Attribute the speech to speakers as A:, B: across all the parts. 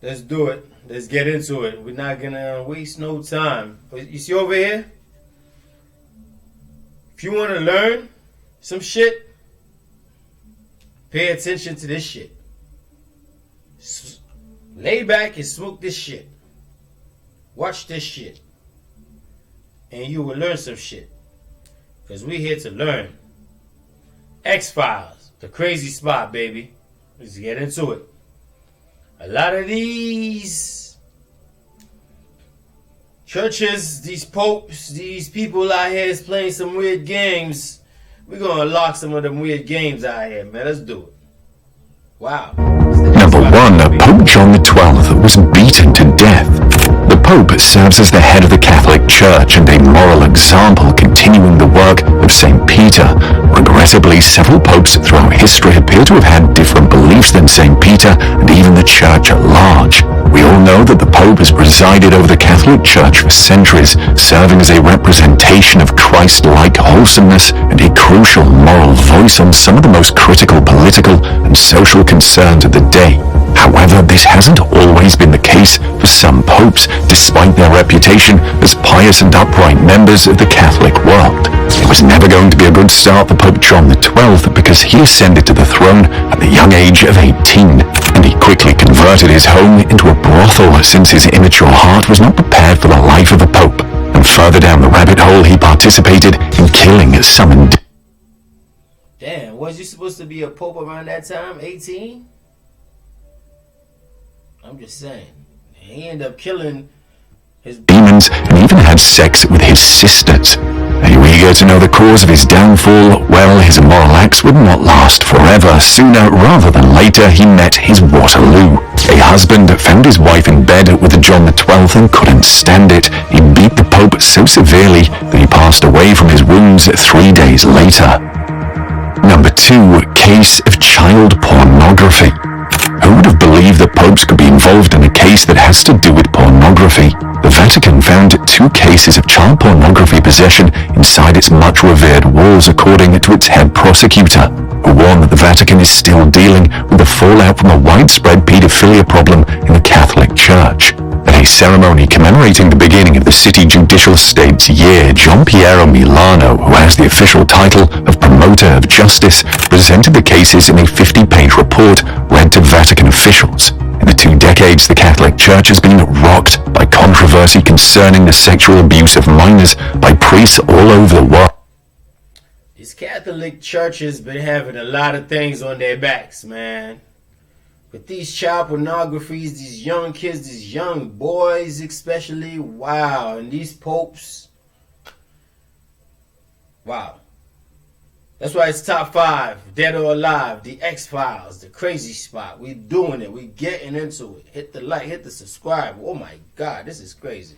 A: Let's do it. Let's get into it. We're not gonna waste no time. You see over here? If you want to learn some shit, pay attention to this shit. Lay back and smoke this shit. Watch this shit. And you will learn some shit. Because we're here to learn. X-Files. The crazy spot, baby. Let's get into it. A lot of these churches, these popes, these people out here is playing some weird games. We're going to unlock some of them weird games out here, man. Let's do it. Wow.
B: Number 1. Pope John XII was beaten to death. The Pope serves as the head of the Catholic Church and a moral example, continuing the work of St. Peter. Regrettably, several popes throughout history appear to have had different beliefs than St. Peter and even the Church at large. We all know that the Pope has presided over the Catholic Church for centuries, serving as a representation of Christ-like wholesomeness and a crucial moral voice on some of the most critical political and social concerns of the day. However, this hasn't always been the case for some popes, despite their reputation as pious and upright members of the Catholic world. It was never going to be a good start for Pope John XII because he ascended to the throne at the young age of 18, and he quickly converted his home into a brothel since his immature heart was not prepared for the life of a pope. And further down the rabbit hole, he participated in killing some.
A: Damn, was you supposed to be a pope around that time? 18? I'm just saying. He ended up killing his
B: demons and even had sex with his sisters. Are you eager to know the cause of his downfall? Well, his immoral acts would not last forever. Sooner rather than later, he met his Waterloo. A husband found his wife in bed with John XII and couldn't stand it. He beat the Pope so severely that he passed away from his wounds 3 days later. Number 2. Case of child pornography. Who would have believed that popes could be involved in a case that has to do with pornography? The Vatican found 2 cases of child pornography possession inside its much revered walls, according to its head prosecutor, who warned that the Vatican is still dealing with the fallout from a widespread paedophilia problem in the Catholic Church. At a ceremony commemorating the beginning of the city judicial state's year, John Piero Milano, who has the official title of Promoter of Justice, presented the cases in a 50-page report read to Vatican officials. In the 2 decades, the Catholic Church has been rocked by controversy concerning the sexual abuse of minors by priests all over the world.
A: These Catholic churches been having a lot of things on their backs, man. With these child pornographies, these young kids, these young boys especially, wow. And these popes, wow. That's why it's top 5, Dead or Alive, the X-Files, the crazy spot. We doing it. We getting into it. Hit the like, hit the subscribe. Oh my God, this is crazy.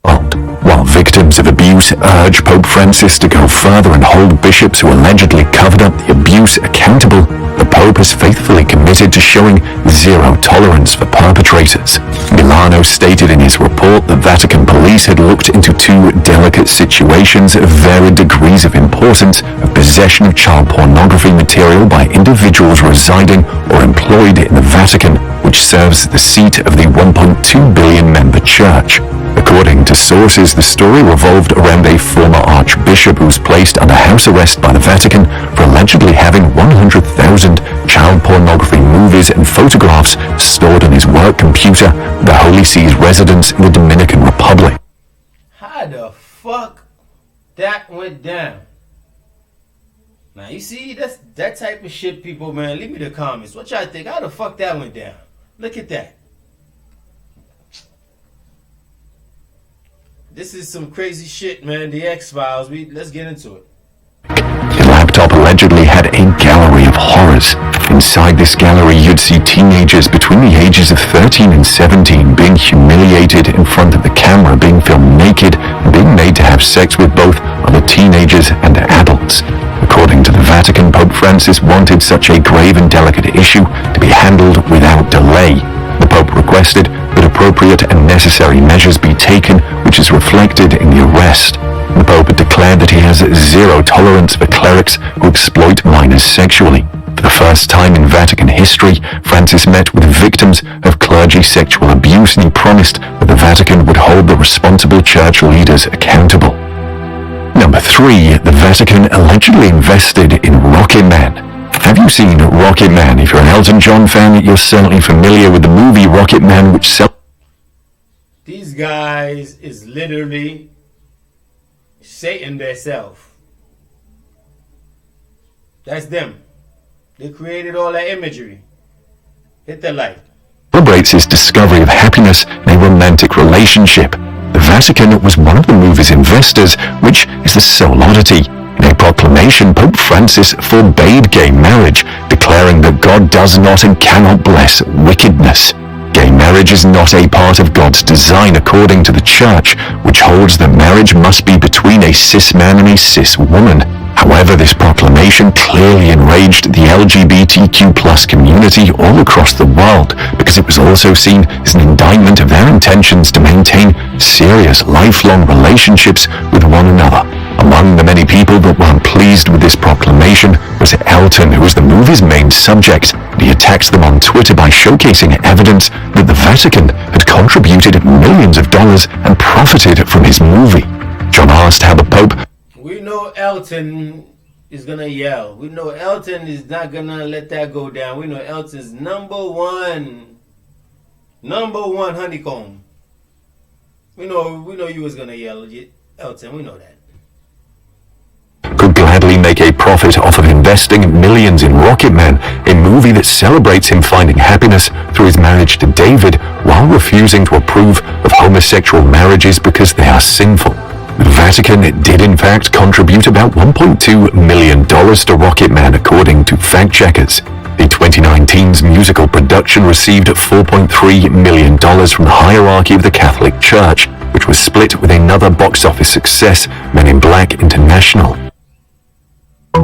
B: While victims of abuse urge Pope Francis to go further and hold bishops who allegedly covered up the abuse accountable, the Pope has faithfully committed to showing zero tolerance for perpetrators. Milano stated in his report that Vatican police had looked into 2 delicate situations of varied degrees of importance of possession of child pornography material by individuals residing or employed in the Vatican, which serves as the seat of the 1.2 billion member church. According to sources, the story revolved around a former archbishop who was placed under house arrest by the Vatican for allegedly having 100,000 child pornography movies and photographs stored on his work computer at the Holy See's residence in the Dominican Republic.
A: How the fuck that went down? Now, you see, that's that type of shit, people, man. Leave me the comments. What y'all think? How the fuck that went down? Look at that. This is some crazy shit, man. The X-Files. Let's get into it.
B: His laptop allegedly had a gallery of horrors. Inside this gallery, you'd see teenagers between the ages of 13 and 17 being humiliated in front of the camera, being filmed naked, and being made to have sex with both other teenagers and adults. According to the Vatican, Pope Francis wanted such a grave and delicate issue to be handled without delay. The Pope requested that appropriate and necessary measures be taken, which is reflected in the arrest. The Pope had declared that he has zero tolerance for clerics who exploit minors sexually. For the first time in Vatican history, Francis met with victims of clergy sexual abuse, and he promised that the Vatican would hold the responsible church leaders accountable. Number 3, the Vatican allegedly invested in Rocket Man. Have you seen Rocket Man? If you're an Elton John fan, you're certainly familiar with the movie Rocket Man, which
A: These guys is literally Satan themselves. That's them. They created all that imagery. Hit the light.
B: celebrates his discovery of happiness in a romantic relationship. The Vatican was one of the movie's investors, which is the sole oddity. In a proclamation, Pope Francis forbade gay marriage, declaring that God does not and cannot bless wickedness. Gay marriage is not a part of God's design according to the Church, which holds that marriage must be between a cis man and a cis woman. However, this proclamation clearly enraged the LGBTQ+ community all across the world, because it was also seen as an indictment of their intentions to maintain serious, lifelong relationships with one another. Among the many people that weren't pleased with this proclamation was Elton, who was the movie's main subject, and he attacked them on Twitter by showcasing evidence that the Vatican had contributed millions of dollars and profited from his movie. John asked how the Pope...
A: We know Elton is gonna yell. We know Elton is not gonna let that go down. We know Elton's number one honeycomb. We know you was gonna yell, Elton. We know that.
B: Could gladly make a profit off of investing millions in Rocket Man, a movie that celebrates him finding happiness through his marriage to David while refusing to approve of homosexual marriages because they are sinful. The Vatican did in fact contribute about $1.2 million to Rocket Man, according to fact-checkers. The 2019's musical production received $4.3 million from the hierarchy of the Catholic Church, which was split with another box office success, Men in Black International.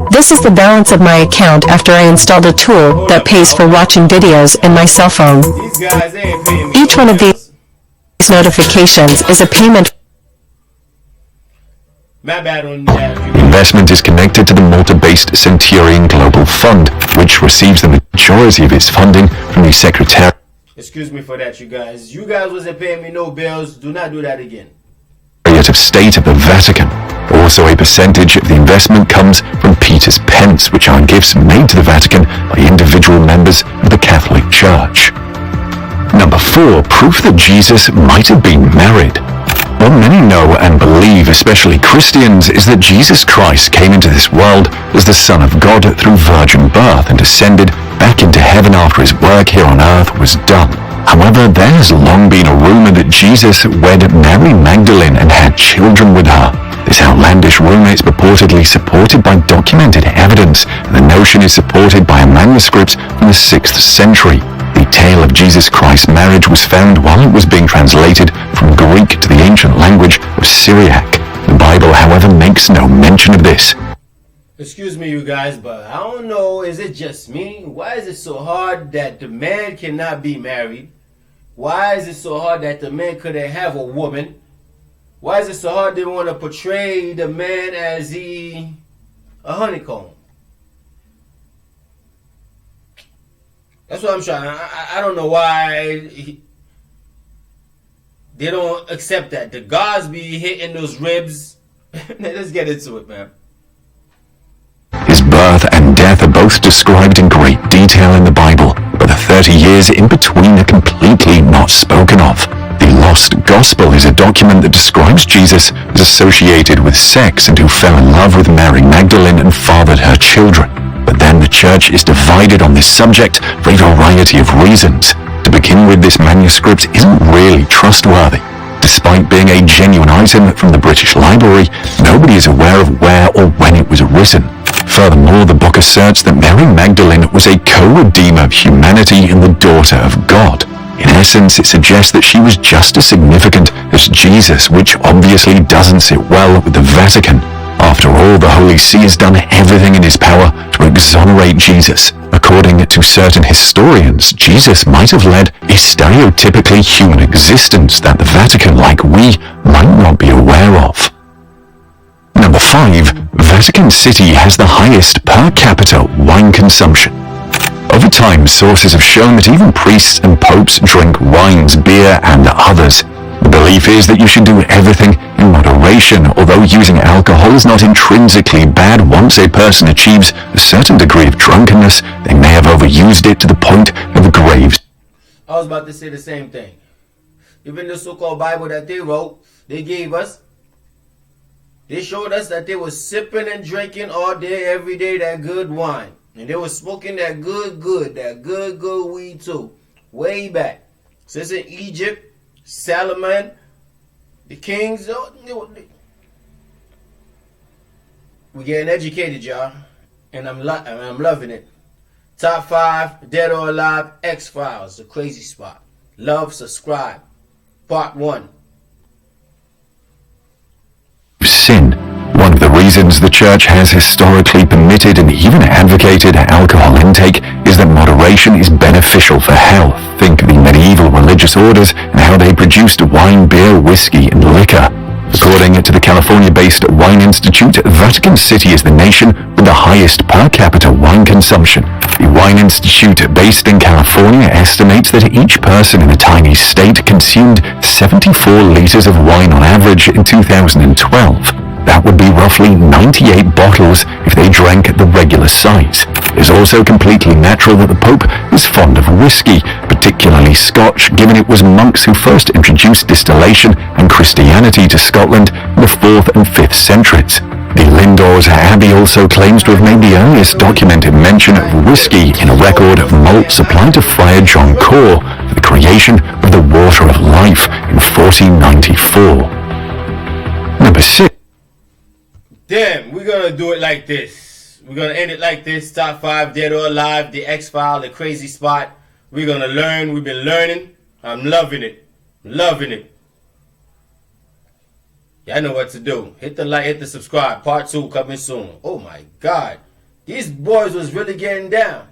C: This is the balance of my account after I installed a tool that pays for watching videos in my cell phone.
A: These guys ain't paying me.
C: Each one of these notifications is a payment.
A: My bad on that.
B: The investment is connected to the Malta-based Centurion Global Fund, which receives the majority of its funding from the Secretariat
A: Excuse me for that, you guys. You guys wasn't paying me no bills. Do not do that again.
B: of State of the Vatican. Also, a percentage of the investment comes from Peter's Pence, which are gifts made to the Vatican by individual members of the Catholic Church. Number 4, proof that Jesus might have been married. What many know and believe, especially Christians, is that Jesus Christ came into this world as the Son of God through virgin birth and ascended back into heaven after his work here on earth was done. However, there has long been a rumor that Jesus wed Mary Magdalene and had children with her. This outlandish rumor is purportedly supported by documented evidence, and the notion is supported by a manuscript from the 6th century. The tale of Jesus Christ's marriage was found while it was being translated from Greek to the ancient language of Syriac. The Bible, however, makes no mention of this.
A: Excuse me, you guys, but I don't know, is it just me? Why is it so hard that the man cannot be married? Why is it so hard that the man couldn't have a woman? Why is it so hard they want to portray the man as a honeycomb? That's what I'm trying. I don't know why they don't accept that. The gods be hitting those ribs. Let's get into it, man.
B: His birth and death are both described in great detail in the Bible, but the 30 years in between are completely not spoken of. The Lost Gospel is a document that describes Jesus as associated with sex and who fell in love with Mary Magdalene and fathered her children. But then the Church is divided on this subject for a variety of reasons. To begin with, this manuscript isn't really trustworthy. Despite being a genuine item from the British Library, nobody is aware of where or when it was written. Furthermore, the book asserts that Mary Magdalene was a co-redeemer of humanity and the daughter of God. In essence, it suggests that she was just as significant as Jesus, which obviously doesn't sit well with the Vatican. After all, the Holy See has done everything in his power to exonerate Jesus. According to certain historians, Jesus might have led a stereotypically human existence that the Vatican, like we, might not be aware of. Number 5, Vatican City has the highest per capita wine consumption. Over time, sources have shown that even priests and popes drink wines, beer, and others. The belief is that you should do everything in moderation, although using alcohol is not intrinsically bad. Once a person achieves a certain degree of drunkenness, they may have overused it to the point of grave.
A: I was about to say the same thing. Even the so-called Bible that they wrote, they gave us, they showed us that they were sipping and drinking all day, every day, that good wine. And they were smoking that good weed too. Way back. Since in Egypt, Solomon, the kings, we getting educated, y'all. And I'm loving it. Top 5, Dead or Alive, X-Files, The Crazy Spot. Love, subscribe. Part 1.
B: Sin. One of the reasons the church has historically permitted and even advocated alcohol intake is that moderation is beneficial for health. Think of the medieval religious orders and how they produced wine, beer, whiskey, and liquor. According to the California-based Wine Institute, Vatican City is the nation with the highest per capita wine consumption. The Wine Institute, based in California, estimates that each person in the tiny state consumed 74 liters of wine on average in 2012. That would be roughly 98 bottles if they drank the regular size. It is also completely natural that the Pope is fond of whiskey, particularly Scotch, given it was monks who first introduced distillation and Christianity to Scotland in the 4th and 5th centuries. The Lindores Abbey also claims to have made the earliest documented mention of whiskey in a record of malt supplied to Friar John Core for the creation of the Water of Life in 1494. Number 6.
A: Damn, we're gonna do it like this. We're gonna end it like this. Top 5, Dead or Alive, The X-File, The Crazy Spot. We're gonna learn. We've been learning. I'm loving it. Loving it. Y'all know what to do. Hit the like, hit the subscribe. Part 2 coming soon. Oh my God. These boys was really getting down.